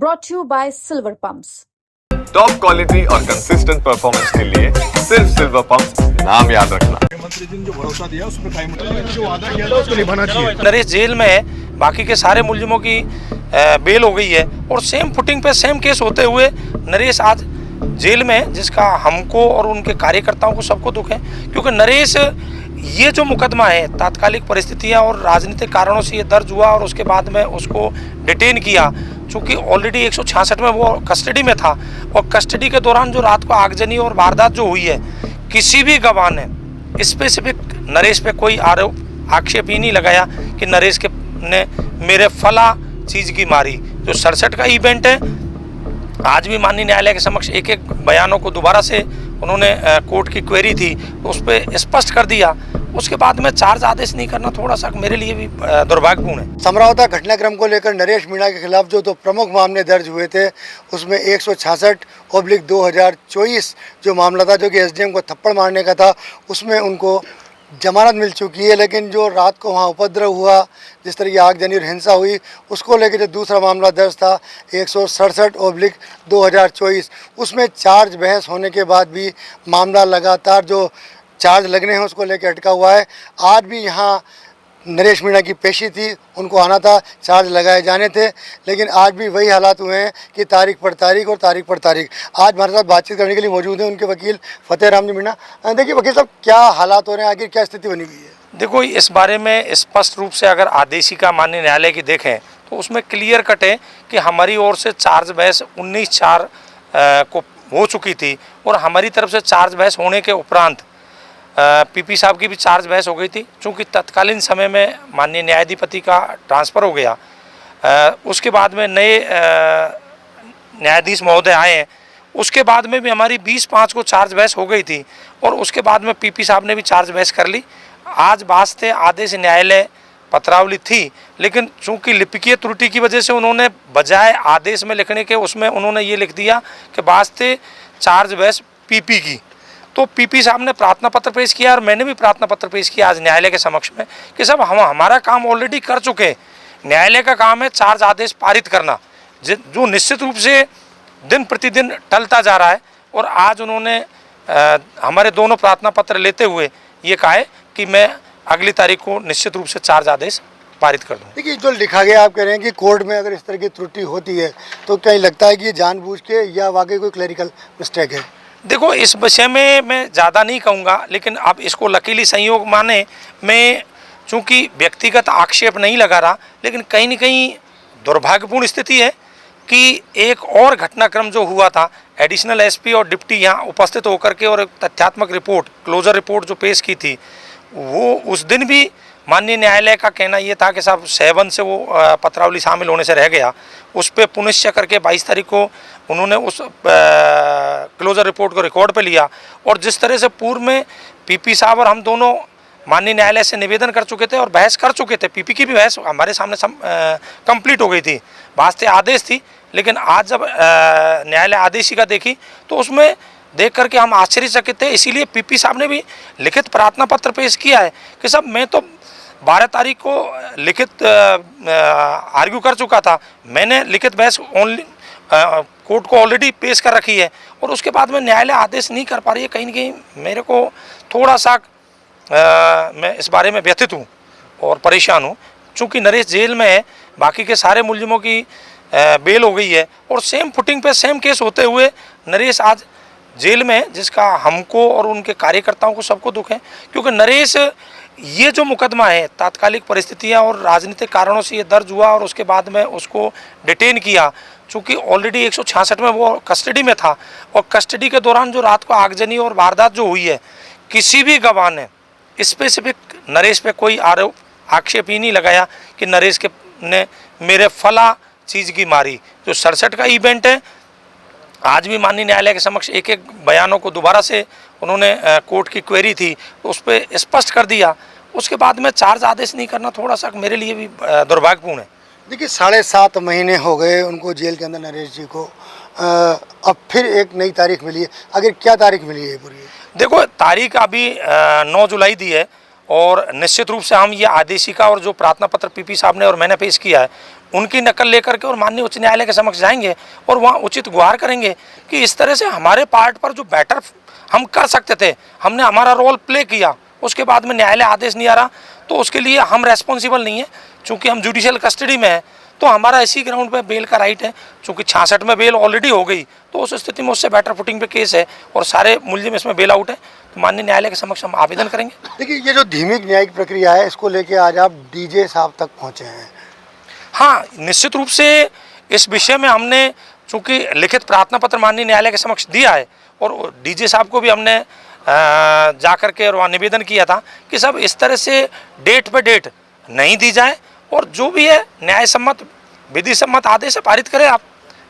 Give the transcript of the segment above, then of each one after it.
brought to you by Silver Pumps. Top quality और consistent performance के लिए सिर्फ सिल्वर पंप्स नाम याद रखना। मुख्यमंत्री जी ने जो भरोसा दिया उसमें टाइम जो वादा किया था उसको निभाना चाहिए। नरेश जेल में है, बाकी के सारे मुलजिमों की बेल हो गई है और सेम फुटिंग पे सेम केस होते हुए नरेश आज जेल में है, जिसका हमको और उनके कार्यकर्ताओं को सबको दुख है। क्योंकि नरेश ये जो मुकदमा है तात्कालिक परिस्थितियां और राजनीतिक कारणों से ये दर्ज हुआ और उसके बाद में उसको डिटेन किया, चूँकि ऑलरेडी 166 में वो कस्टडी में था और कस्टडी के दौरान जो रात को आगजनी और वारदात जो हुई है, किसी भी गवाह ने स्पेसिफिक नरेश पे कोई आरोप आक्षेप ही नहीं लगाया कि नरेश के ने मेरे फला चीज़ की मारी। जो 67 का इवेंट है, आज भी माननीय न्यायालय के समक्ष एक एक बयानों को दोबारा से उन्होंने कोर्ट की क्वेरी थी तो उस पर स्पष्ट कर दिया। उसके बाद में चार्ज आदेश नहीं करना थोड़ा सा मेरे लिए भी दुर्भाग्यपूर्ण है। समरावता घटनाक्रम को लेकर नरेश मीणा के खिलाफ जो तो प्रमुख मामले दर्ज हुए थे उसमें 166/2024 जो मामला था, जो कि एसडीएम को थप्पड़ मारने का था, उसमें उनको जमानत मिल चुकी है। लेकिन जो रात को वहाँ उपद्रव हुआ, जिस तरह की आगजनी और हिंसा हुई, उसको लेकर जो दूसरा मामला दर्ज था 167/2024, उसमें चार्ज बहस होने के बाद भी मामला लगातार जो चार्ज लगने हैं उसको लेकर अटका हुआ है। आज भी यहाँ नरेश मीणा की पेशी थी, उनको आना था, चार्ज लगाए जाने थे, लेकिन आज भी वही हालात हुए हैं कि तारीख पर तारीख और तारीख पर तारीख। आज हमारे साथ बातचीत करने के लिए मौजूद हैं उनके वकील फतेह राम जी मीणा। देखिए वकील साहब, क्या हालात हो रहे हैं, आखिर क्या स्थिति बनी हुई है? देखो, इस बारे में स्पष्ट रूप से अगर आदेशिका माननीय न्यायालय की देखें तो उसमें क्लियर कट है कि हमारी ओर से चार्ज बहस 19/4 को हो चुकी थी और हमारी तरफ से चार्ज बहस होने के उपरांत पीपी साहब की भी चार्ज बहस हो गई थी। चूँकि तत्कालीन समय में माननीय न्यायाधिपति का ट्रांसफ़र हो गया, उसके बाद में नए न्यायाधीश महोदय आए हैं, उसके बाद में भी हमारी 20/5 को चार्ज बहस हो गई थी और उसके बाद में पीपी साहब ने भी चार्ज बहस कर ली। आज वास्ते आदेश न्यायालय पत्रावली थी, लेकिन चूँकि लिपिकीय त्रुटि की वजह से उन्होंने बजाय आदेश में लिखने के उसमें उन्होंने ये लिख दिया कि वास्ते चार्ज बहस पीपी की। तो पीपी साहब ने प्रार्थना पत्र पेश किया और मैंने भी प्रार्थना पत्र पेश किया आज न्यायालय के समक्ष में कि सब हम हमारा काम ऑलरेडी कर चुके हैं। न्यायालय का काम है चार्ज आदेश पारित करना, जो निश्चित रूप से दिन प्रतिदिन टलता जा रहा है। और आज उन्होंने हमारे दोनों प्रार्थना पत्र लेते हुए ये कहा है कि मैं अगली तारीख को निश्चित रूप से चार्ज आदेश पारित कर दूँ। देखिए, जो लिखा गया, आप कह रहे हैं कि कोर्ट में अगर इस तरह की त्रुटि होती है तो क्या लगता है कि ये जानबूझ के या वाकई कोई क्लरिकल मिस्टेक है? देखो, इस विषय में मैं ज़्यादा नहीं कहूँगा, लेकिन अब इसको लकीली संयोग माने मैं चूँकि व्यक्तिगत आक्षेप नहीं लगा रहा, लेकिन कहीं न कहीं दुर्भाग्यपूर्ण स्थिति है कि एक और घटनाक्रम जो हुआ था, एडिशनल एसपी और डिप्टी यहाँ उपस्थित होकर के और एक तथ्यात्मक रिपोर्ट, क्लोजर रिपोर्ट जो पेश की थी, वो उस दिन भी माननीय न्यायालय का कहना ये था कि साहब 7 से वो पत्रावली शामिल होने से रह गया। उस पर पुनश्च करके 22 तारीख को उन्होंने उस क्लोजर रिपोर्ट को रिकॉर्ड पे लिया और जिस तरह से पूर्व में पीपी साहब और हम दोनों माननीय न्यायालय से निवेदन कर चुके थे और बहस कर चुके थे, पीपी की भी बहस हमारे सामने कंप्लीट हो गई थी, वास्ते आदेश थी। लेकिन आज जब न्यायालय आदेशिका देखी तो उसमें देख करके हम आश्चर्यचकित थे। इसीलिए पीपी साहब ने भी लिखित प्रार्थना पत्र पेश किया है कि साहब मैं तो 12 तारीख को लिखित आर्ग्यू कर चुका था, मैंने लिखित बहस कोर्ट को ऑलरेडी पेश कर रखी है और उसके बाद में न्यायालय आदेश नहीं कर पा रही है। कहीं ना कहीं मेरे को थोड़ा सा मैं इस बारे में व्यथित हूँ और परेशान हूँ। चूँकि नरेश जेल में है, बाकी के सारे मुलजिमों की बेल हो गई है और सेम फुटिंग पे सेम केस होते हुए नरेश आज जेल में है, जिसका हमको और उनके कार्यकर्ताओं को सबको दुख है। क्योंकि नरेश ये जो मुकदमा है तात्कालिक परिस्थितियां और राजनीतिक कारणों से ये दर्ज हुआ और उसके बाद में उसको डिटेन किया, चूँकि ऑलरेडी 166 में वो कस्टडी में था और कस्टडी के दौरान जो रात को आगजनी और वारदात जो हुई है, किसी भी गवाह ने स्पेसिफिक नरेश पे कोई आरोप आक्षेप ही नहीं लगाया कि नरेश के ने मेरे फला चीज़ की मारी। जो 67 का इवेंट है, आज भी माननीय न्यायालय के समक्ष एक एक बयानों को दोबारा से उन्होंने कोर्ट की क्वेरी थी तो उस पर स्पष्ट कर दिया। उसके बाद में चार्ज आदेश नहीं करना थोड़ा सा मेरे लिए भी दुर्भाग्यपूर्ण है। देखिए, 7.5 महीने हो गए उनको जेल के अंदर नरेश जी को, अब फिर एक नई तारीख मिली है। आखिर क्या तारीख मिली है पूरी? देखो, तारीख अभी 9 जुलाई दी है और निश्चित रूप से हम ये आदेशिका और जो प्रार्थना पत्र पीपी साहब ने और मैंने पेश किया है उनकी नकल लेकर के और माननीय उच्च न्यायालय के समक्ष जाएंगे और वहाँ उचित गुहार करेंगे कि इस तरह से हमारे पार्ट पर जो बेटर हम कर सकते थे, हमने हमारा रोल प्ले किया, उसके बाद में न्यायालय आदेश नहीं आ रहा तो उसके लिए हम रेस्पॉन्सिबल नहीं है। चूँकि हम जुडिशियल कस्टडी में हैं तो हमारा इसी ग्राउंड पे बेल का राइट है। चूँकि 66 में बेल ऑलरेडी हो गई तो उस स्थिति में उससे बेटर फुटिंग पे केस है और सारे मुलजिम इसमें बेल आउट है, तो माननीय न्यायालय के समक्ष हम आवेदन करेंगे। देखिए, ये जो धीमी न्यायिक प्रक्रिया है इसको लेके आज आप डीजे साहब तक पहुँचे हैं। हाँ, निश्चित रूप से इस विषय में हमने चूँकि लिखित प्रार्थना पत्र माननीय न्यायालय के समक्ष दिया है और डीजे साहब को भी हमने जा कर के और वहाँ निवेदन किया था कि सब इस तरह से डेट पे डेट नहीं दी जाए और जो भी है न्याय सम्मत विधि सम्मत आदेश पारित करें आप।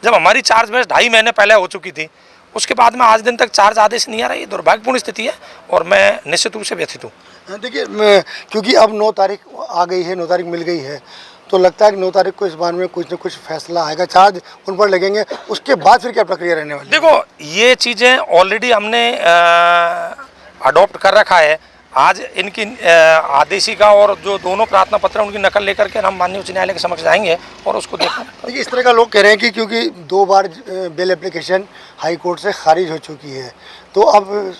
जब हमारी चार्ज बहस 2.5 महीने पहले हो चुकी थी, उसके बाद में आज दिन तक चार्ज आदेश नहीं आ रहा, ये दुर्भाग्यपूर्ण स्थिति है और मैं निश्चित रूप से व्यथित हूँ। देखिए, क्योंकि अब 9 तारीख आ गई है, 9 तारीख मिल गई है, तो लगता है कि 9 तारीख को इस बारे में कुछ न कुछ फैसला आएगा, चार्ज उन पर लगेंगे, उसके बाद फिर क्या प्रक्रिया रहने वाली है? देखो, ये चीज़ें ऑलरेडी हमने अडॉप्ट कर रखा है। आज इनकी आदेशिका और जो दोनों प्रार्थना पत्र उनकी नकल लेकर के हम माननीय उच्च न्यायालय के समक्ष जाएंगे और उसको देखेंगे। देखिए, इस तरह का लोग कह रहे हैं कि क्योंकि 2 बार बेल एप्लीकेशन हाई कोर्ट से खारिज हो चुकी है, तो अब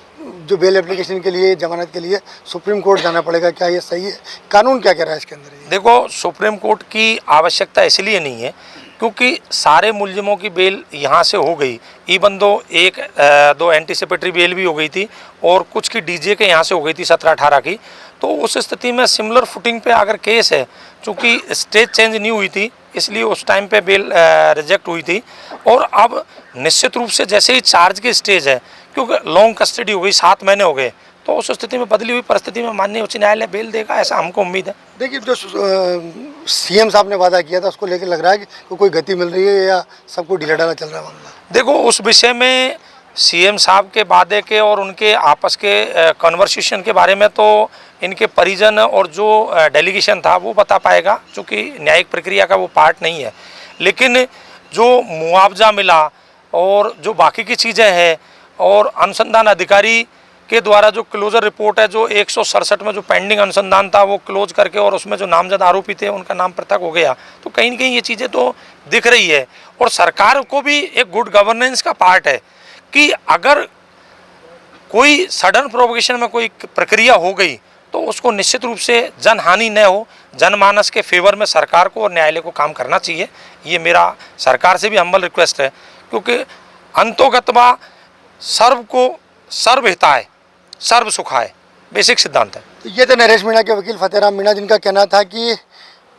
जो बेल एप्लीकेशन के लिए, जमानत के लिए सुप्रीम कोर्ट जाना पड़ेगा, क्या ये सही है? कानून क्या कह रहा है इसके अंदर? देखो, सुप्रीम कोर्ट की आवश्यकता इसलिए नहीं है क्योंकि सारे मुलजिमों की बेल यहाँ से हो गई, इवन दो 1-2 एंटीसिपेटरी बेल भी हो गई थी और कुछ की डीजे के यहाँ से हो गई थी 17-18 की। तो उस स्थिति में सिमिलर फुटिंग पे अगर केस है, चूँकि स्टेज चेंज नहीं हुई थी इसलिए उस टाइम पे बेल रिजेक्ट हुई थी और अब निश्चित रूप से जैसे ही चार्ज की स्टेज है, क्योंकि लॉन्ग कस्टडी हो गई, 7 महीने हो गए, तो उस स्थिति में बदली हुई परिस्थिति में माननीय उच्च न्यायालय बेल देगा, ऐसा हमको उम्मीद है। देखिए, जो सीएम साहब ने वादा किया था उसको लेकर लग रहा है कि कोई गति मिल रही है या सबको ढीला ढाला चल रहा है मामला? देखो, उस विषय में सीएम साहब के वादे के और उनके आपस के कन्वर्सेशन के बारे में तो इनके परिजन और जो डेलीगेशन था वो बता पाएगा, क्योंकि न्यायिक प्रक्रिया का वो पार्ट नहीं है। लेकिन जो मुआवजा मिला और जो बाकी की चीज़ें हैं और अनुसंधान अधिकारी के द्वारा जो क्लोजर रिपोर्ट है, जो 167 में जो पेंडिंग अनुसंधान था वो क्लोज करके और उसमें जो नामजद आरोपी थे उनका नाम पृथक हो गया, तो कहीं न कहीं ये चीज़ें तो दिख रही है। और सरकार को भी एक गुड गवर्नेंस का पार्ट है कि अगर कोई सडन प्रोवोकेशन में कोई प्रक्रिया हो गई तो उसको निश्चित रूप से जनहानि न हो, जनमानस के फेवर में सरकार को और न्यायालय को काम करना चाहिए। ये मेरा सरकार से भी हम्बल रिक्वेस्ट है, क्योंकि अंतोगत्वा सर्व को सर्वहिताय सर्व सुखाय बेसिक सिद्धांत है। ये तो नरेश मीणा के वकील फतेहराम मीणा, जिनका कहना था कि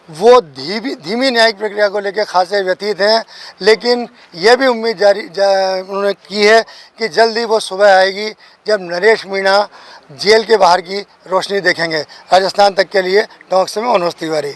वो धीमी न्यायिक प्रक्रिया को लेकर खासे व्यतीत हैं, लेकिन ये भी उम्मीद उन्होंने की है कि जल्द ही वो सुबह आएगी जब नरेश मीणा जेल के बाहर की रोशनी देखेंगे। राजस्थान तक के लिए टॉक्स में मनोज तिवारी।